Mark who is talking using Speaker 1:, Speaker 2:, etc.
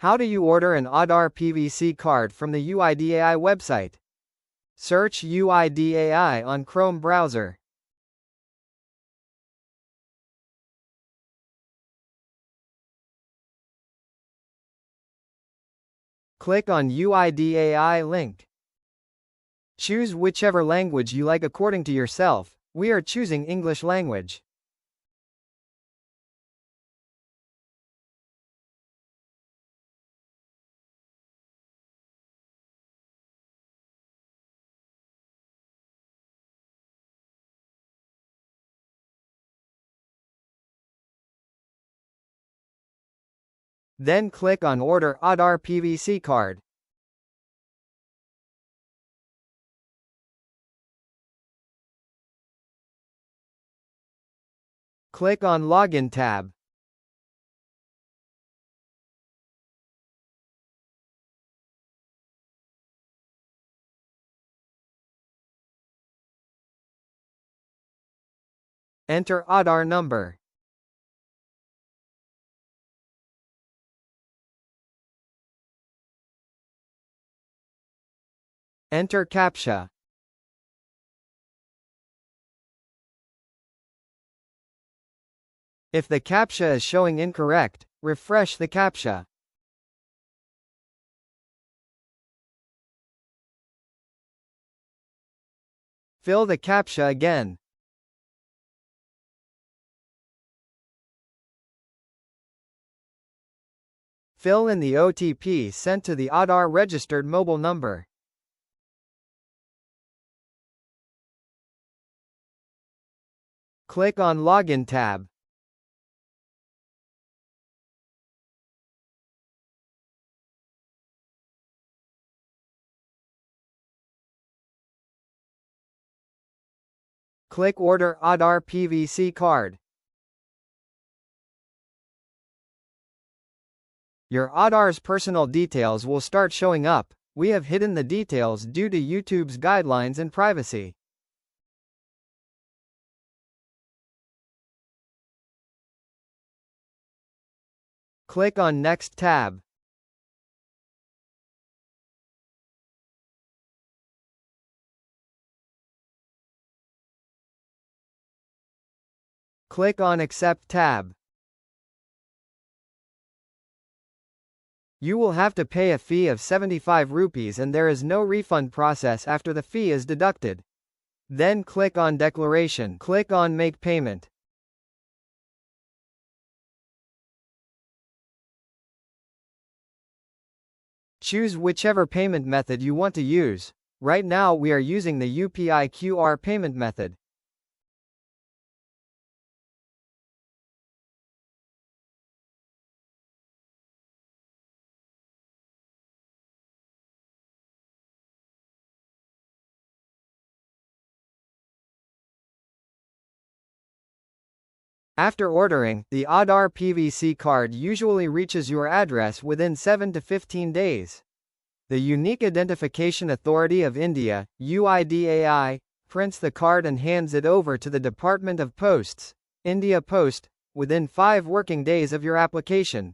Speaker 1: How do you order an Aadhaar PVC card from the UIDAI website? Search UIDAI on Chrome browser. Click on UIDAI link. Choose whichever language you like according to yourself. We are choosing English language. Then click on Order Aadhaar PVC Card. Click on Login tab. Enter Aadhaar number. Enter CAPTCHA. If the CAPTCHA is showing incorrect, refresh the CAPTCHA. Fill the CAPTCHA again. Fill in the OTP sent to the Aadhaar registered mobile number. Click on Login tab. Click Order Aadhaar PVC Card. Your Aadhaar's personal details will start showing up. We have hidden the details due to YouTube's guidelines and privacy. Click on Next tab. Click on Accept tab. You will have to pay a fee of 75 rupees and there is no refund process after the fee is deducted. Then click on Declaration. Click on Make Payment. Choose whichever payment method you want to use. Right now we are using the UPI QR payment method. After ordering, the Aadhaar PVC card usually reaches your address within 7 to 15 days. The Unique Identification Authority of India, UIDAI, prints the card and hands it over to the Department of Posts, India Post, within 5 working days of your application.